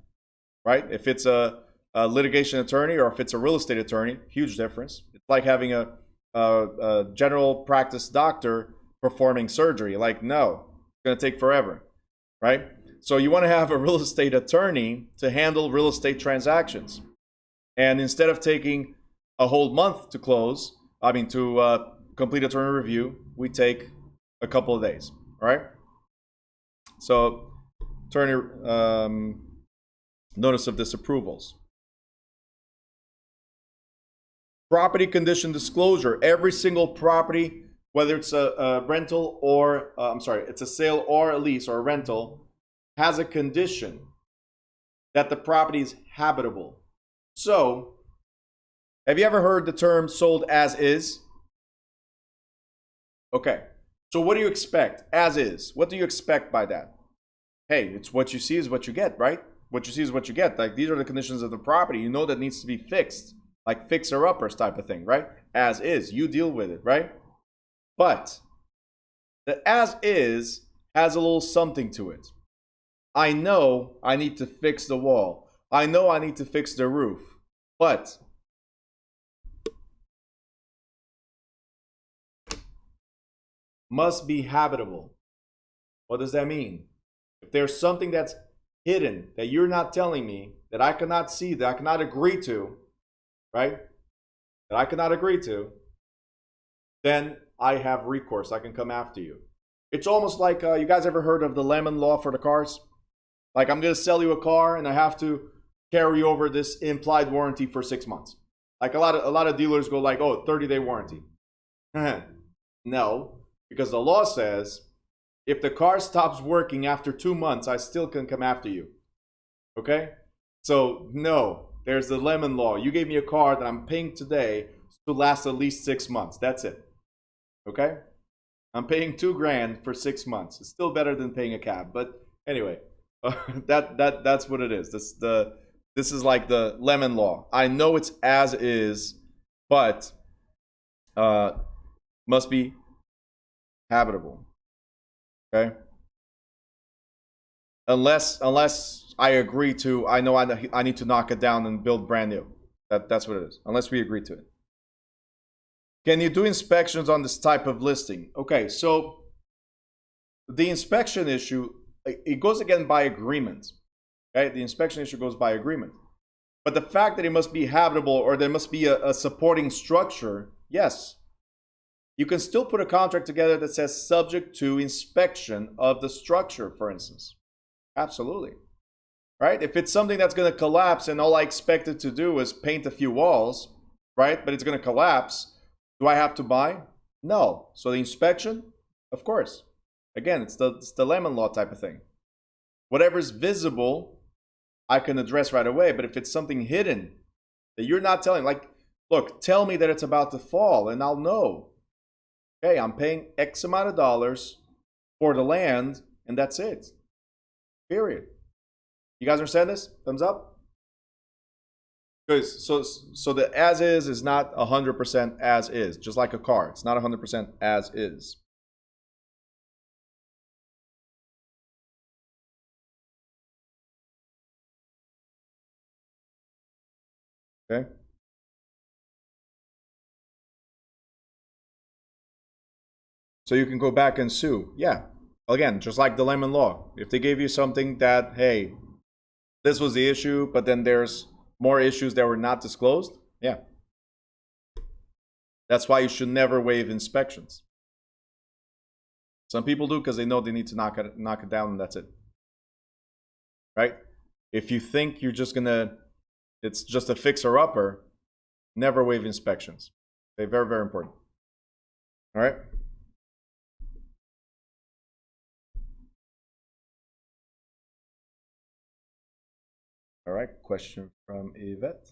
right? If it's a litigation attorney or if it's a real estate attorney, huge difference. It's like having a general practice doctor performing surgery. Like, no, it's going to take forever, right? So you want to have a real estate attorney to handle real estate transactions. And instead of taking a whole month to close, to complete attorney review, we take a couple of days, all right? So, attorney notice of disapprovals. Property condition disclosure. Every single property, whether it's a rental or, it's a sale or a lease or a rental, has a condition that the property is habitable. So, have you ever heard the term sold as is? Okay, so what do you expect? As is. What do you expect by that? Hey, it's what you see is what you get, right? What you see is what you get. Like, these are the conditions of the property. You know that needs to be fixed. Like fixer-uppers type of thing, right? As is. You deal with it, right? But the as is has a little something to it. I know I need to fix the wall. I know I need to fix the roof. But must be habitable. What does that mean? If there's something that's hidden that you're not telling me, that I cannot see, that I cannot agree to, right? That I cannot agree to, then I have recourse. I can come after you. It's almost like, you guys ever heard of the lemon law for the cars? Like, I'm going to sell you a car and I have to carry over this implied warranty for 6 months. Like a lot of dealers go like, oh, 30-day warranty. No. Because the law says, if the car stops working after 2 months, I still can come after you. Okay? So, no, there's the lemon law. You gave me a car that I'm paying today to last at least 6 months. That's it. Okay? I'm paying $2,000 for 6 months. It's still better than paying a cab. But anyway, that's what it is. This is like the lemon law. I know it's as is, but must be habitable. Okay? Unless I agree to, I know I need to knock it down and build brand new. That's what it is. Unless we agree to it. Can you do inspections on this type of listing? Okay, so the inspection issue, it goes again by agreement. Okay, the inspection issue goes by agreement. But the fact that it must be habitable or there must be a supporting structure, yes. You can still put a contract together that says subject to inspection of the structure, for instance. Absolutely. Right? If it's something that's going to collapse and all I expect it to do is paint a few walls, right? But it's going to collapse, do I have to buy? No. So the inspection, of course. Again, it's the lemon law type of thing. Whatever's visible, I can address right away. But if it's something hidden that you're not telling, like, look, tell me that it's about to fall and I'll know. Okay, I'm paying X amount of dollars for the land, and that's it. Period. You guys understand this? Thumbs up? Because so the as is not 100% as is, just like a car. It's not 100% as is. Okay. So you can go back and sue. Yeah. Again, just like the Lemon Law. If they gave you something that, hey, this was the issue, but then there's more issues that were not disclosed, yeah. That's why you should never waive inspections. Some people do because they know they need to knock it down, and that's it. Right? If you think you're just it's just a fixer-upper, never waive inspections. They're very, very important. All right? All right, question from Yvette.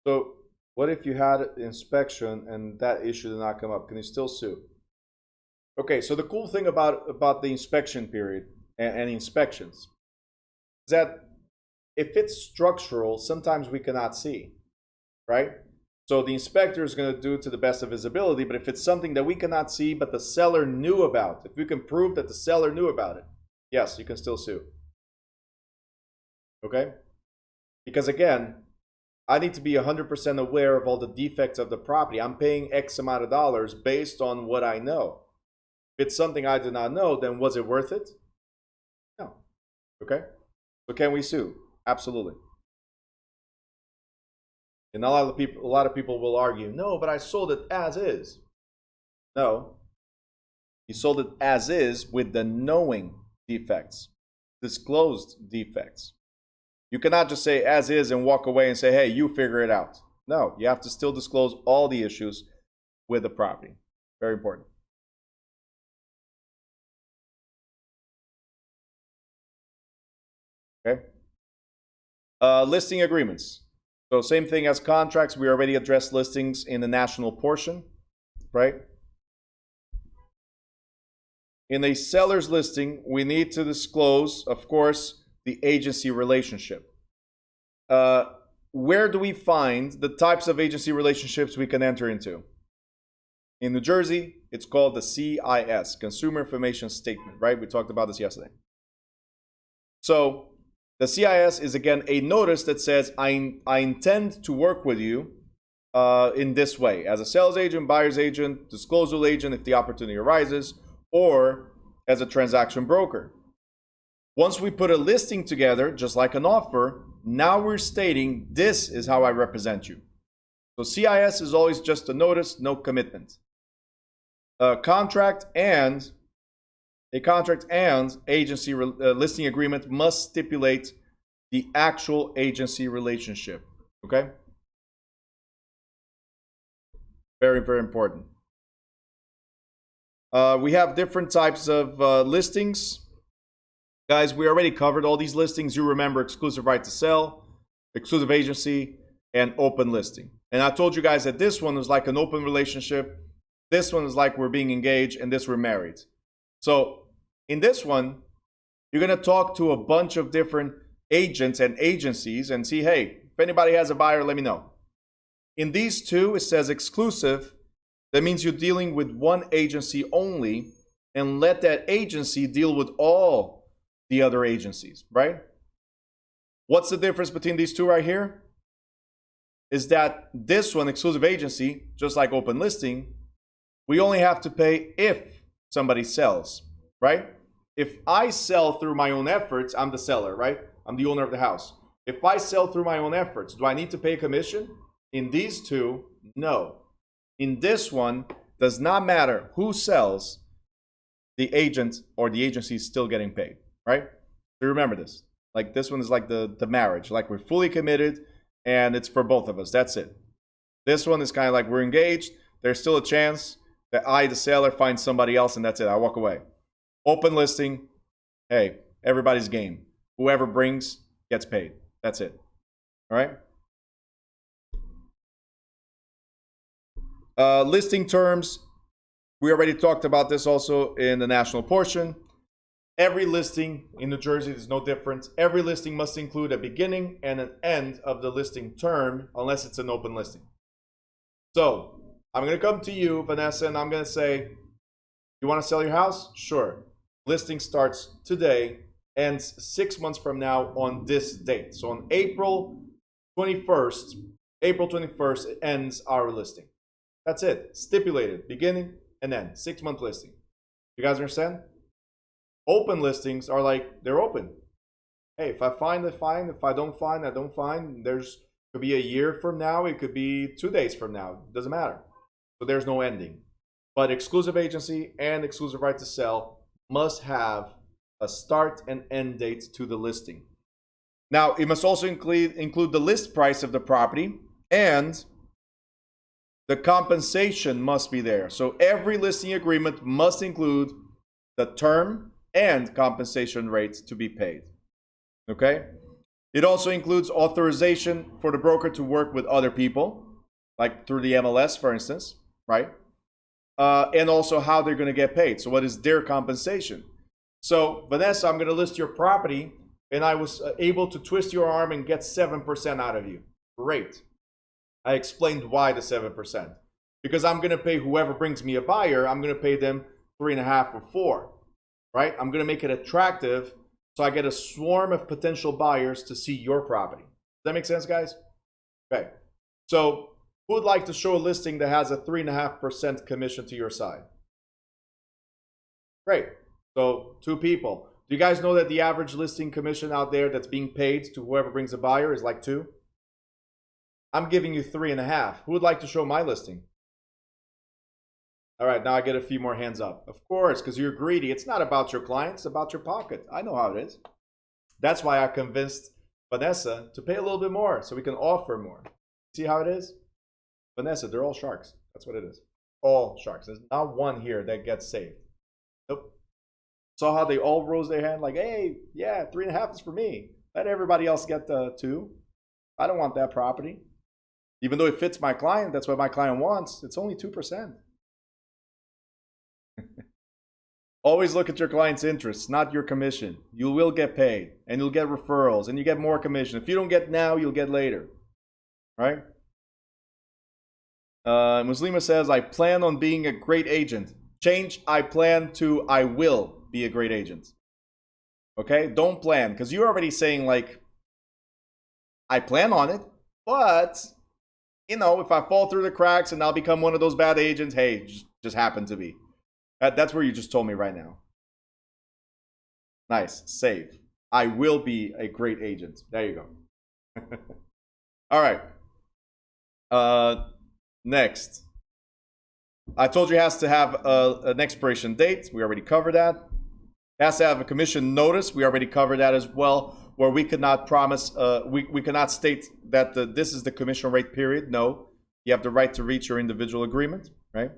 So what if you had an inspection and that issue did not come up? Can you still sue? Okay, so the cool thing about the inspection period and inspections is that if it's structural, sometimes we cannot see, right? So the inspector is going to do it to the best of his ability, but if it's something that we cannot see but the seller knew about, if we can prove that the seller knew about it, yes, you can still sue. Okay? Because again, I need to be 100% aware of all the defects of the property. I'm paying X amount of dollars based on what I know. If it's something I do not know, then was it worth it? No. Okay? So can we sue? Absolutely. And a lot of people will argue, no, but I sold it as is. No. You sold it as is with the knowing defects, disclosed defects. You cannot just say as is and walk away and say, hey, you figure it out. No, you have to still disclose all the issues with the property. Very important. Okay. Listing agreements. So same thing as contracts. We already addressed listings in the national portion, right? In a seller's listing, we need to disclose, of course, the agency relationship. Where do we find the types of agency relationships we can enter into? In New Jersey, it's called the CIS, Consumer Information Statement, right? We talked about this yesterday. So the CIS is, again, a notice that says, I intend to work with you in this way, as a sales agent, buyer's agent, disclosal agent if the opportunity arises, or as a transaction broker. Once we put a listing together, just like an offer, now we're stating, this is how I represent you. So CIS is always just a notice, no commitment. A contract and agency listing agreement must stipulate the actual agency relationship. Okay? Very, very important. We have different types of listings. Guys, we already covered all these listings. You remember exclusive right to sell, exclusive agency, and open listing. And I told you guys that this one is like an open relationship. This one is like we're being engaged, and this we're married. So in this one, you're going to talk to a bunch of different agents and agencies and see, hey, if anybody has a buyer, let me know. In these two, it says exclusive. That means you're dealing with one agency only, and let that agency deal with all the other agencies, right? What's the difference between these two right here? Is that this one, exclusive agency, just like open listing, we only have to pay if somebody sells, right? If I sell through my own efforts, I'm the seller, right? I'm the owner of the house. If I sell through my own efforts, do I need to pay a commission? In these two, no. In this one, does not matter who sells, the agent or the agency is still getting paid, right? So remember this. Like this one is like the marriage. Like we're fully committed and it's for both of us. That's it. This one is kind of like we're engaged. There's still a chance that I, the seller, find somebody else and that's it. I walk away. Open listing. Hey, everybody's game. Whoever brings gets paid. That's it. All right. Listing terms. We already talked about this also in the national portion. Every listing in New Jersey is no different. Every listing must include a beginning and an end of the listing term unless it's an open listing. So I'm going to come to you, Vanessa, and I'm going to say, you want to sell your house? Sure. Listing starts today, ends 6 months from now on this date. So on April 21st, it ends our listing. That's it. Stipulated. Beginning and end. 6-month listing. You guys understand? Open listings are like, they're open. Hey, if I find it, fine. If I don't find, I don't find. Could be a year from now. It could be 2 days from now. It doesn't matter. So there's no ending. But exclusive agency and exclusive right to sell must have a start and end date to the listing. Now, it must also include the list price of the property, and the compensation must be there. So every listing agreement must include the term and compensation rates to be paid. Okay? It also includes authorization for the broker to work with other people, like through the MLS, for instance, right? And also how they're going to get paid. So what is their compensation? So, Vanessa, I'm going to list your property, and I was able to twist your arm and get 7% out of you. Great. I explained why the 7%. Because I'm going to pay whoever brings me a buyer, I'm going to pay them 3.5 or 4. Right? I'm going to make it attractive so I get a swarm of potential buyers to see your property. Does that make sense, guys? Okay. So, who would like to show a listing that has a 3.5% commission to your side? Great. So 2 people. Do you guys know that the average listing commission out there that's being paid to whoever brings a buyer is like 2? I'm giving you 3.5. Who would like to show my listing? All right, now I get a few more hands up. Of course, because you're greedy. It's not about your client, it's about your pocket. I know how it is. That's why I convinced Vanessa to pay a little bit more so we can offer more. See how it is? Vanessa, they're all sharks. That's what it is. All sharks. There's not one here that gets saved. Nope. Saw how they all rose their hand like, hey, yeah, 3.5 is for me. Let everybody else get the 2. I don't want that property. Even though it fits my client, that's what my client wants. It's only 2%. Always look at your client's interests, not your commission. You will get paid, and you'll get referrals, and you get more commission. If you don't get now, you'll get later. Right? Muslima says, I plan on being a great agent. Change I plan to I will be a great agent. Okay? Don't plan, because you're already saying, like, I plan on it, but, you know, if I fall through the cracks and I'll become one of those bad agents, hey, just happen to be. That's where you just told me right now. Nice. Save. I will be a great agent. There you go. All right. Next. I told you it has to have an expiration date. We already covered that. It has to have a commission notice. We already covered that as well, where we could not promise, we cannot state that this is the commission rate period. No. You have the right to reach your individual agreement, right?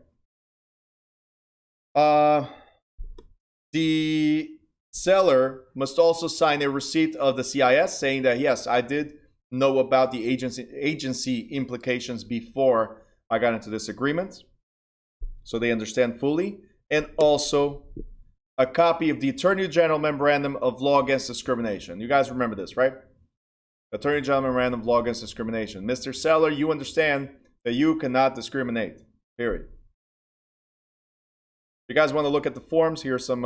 The seller must also sign a receipt of the CIS saying that, yes, I did know about the agency implications before I got into this agreement, so they understand fully. And also a copy of the Attorney General Memorandum of Law Against Discrimination. You guys remember this, right? Attorney General Memorandum of Law Against Discrimination. Mr. Seller, you understand that you cannot discriminate, period. If you guys want to look at the forms, here's some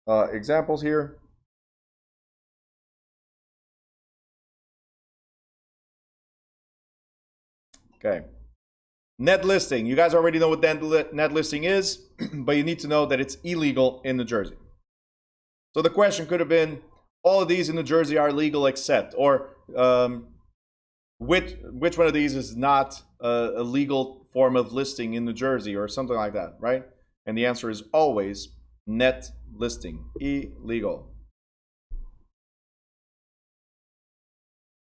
examples here. Okay. Net listing. You guys already know what net listing is, but you need to know that it's illegal in New Jersey. So the question could have been, all of these in New Jersey are legal except, or which one of these is not a legal form of listing in New Jersey, or something like that, right? And the answer is always net listing, illegal.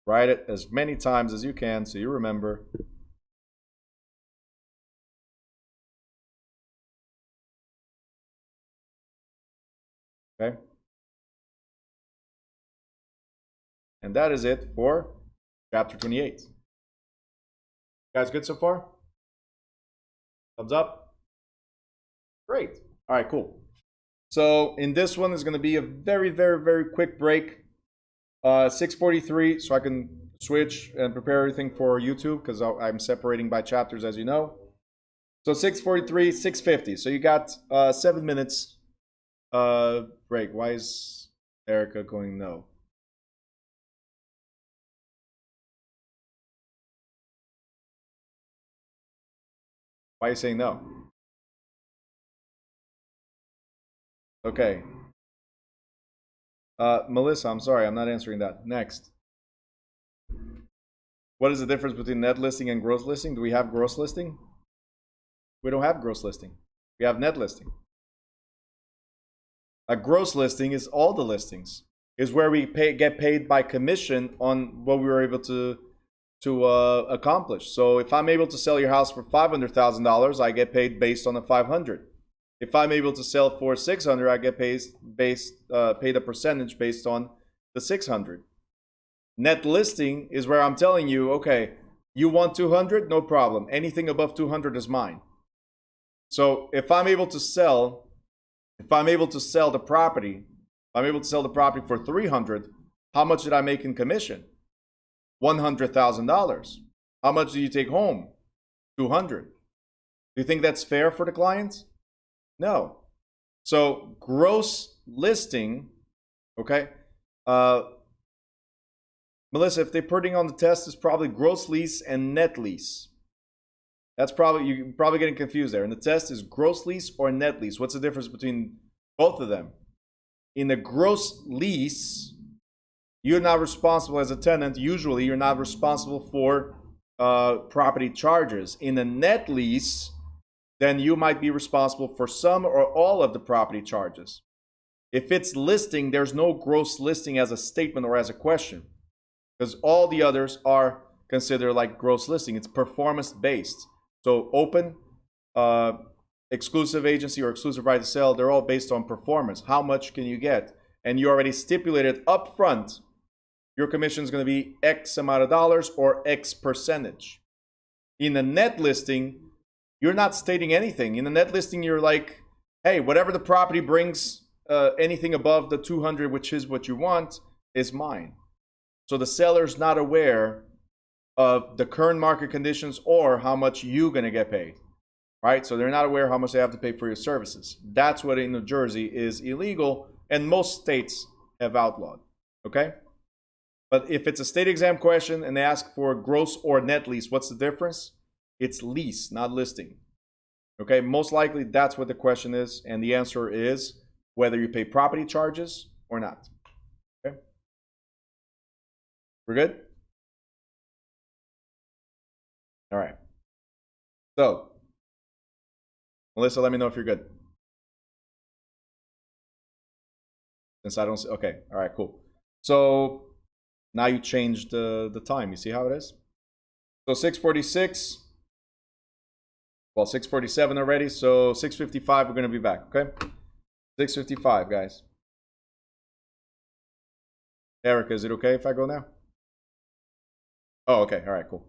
Write it as many times as you can so you remember. Okay. And that is it for chapter 28. Guys, good so far? Thumbs up? Great. All right, cool. So in this one is going to be a very, very, very quick break. 6:43, so I can switch and prepare everything for YouTube because I'm separating by chapters, as you know. So 6:43, 6:50. So you got 7 minutes break. Why is Erica going no? Why are you saying no? Okay. Melissa, I'm sorry, I'm not answering that. Next. What is the difference between net listing and gross listing? Do we have gross listing? We don't have gross listing. We have net listing. A gross listing is all the listings. Is where we get paid by commission on what we were able to accomplish. So if I'm able to sell your house for $500,000, I get paid based on the 500. If I'm able to sell for 600, I get paid a percentage based on the 600. Net listing is where I'm telling you, okay, you want 200, no problem. Anything above 200 is mine. So if I'm able to sell the property, for 300, how much did I make in commission? $100,000. How much do you take home? 200. Do you think that's fair for the client? No. So gross listing, okay? Melissa, if they're putting on the test, it's probably gross lease and net lease. You're probably getting confused there. And the test is gross lease or net lease. What's the difference between both of them? In a gross lease, you're not responsible as a tenant. Usually, you're not responsible for property charges. In a net lease, then you might be responsible for some or all of the property charges. If it's listing, there's no gross listing as a statement or as a question, because all the others are considered like gross listing. It's performance based. So open, exclusive agency or exclusive right to sell, they're all based on performance. How much can you get? And you already stipulated up front, your commission is going to be X amount of dollars or X percentage. In a net listing, you're not stating anything. In a net listing, you're like, hey, whatever the property brings, anything above the 200, which is what you want, is mine. So the seller's not aware of the current market conditions or how much you're going to get paid, right? So they're not aware how much they have to pay for your services. That's what in New Jersey is illegal, and most states have outlawed, okay? But if it's a state exam question and they ask for gross or net lease, what's the difference? It's lease, not listing, okay? Most likely that's what the question is, and the answer is whether you pay property charges or not, okay? We're good? All right. So, Melissa, let me know if you're good. Since I don't see, okay. All right, cool. So now you changed the time. You see how it is? So 6:46. Well, 6:47 already. So 6:55, we're going to be back, okay? 6:55, guys. Erica, is it okay if I go now? Oh, okay. All right, cool.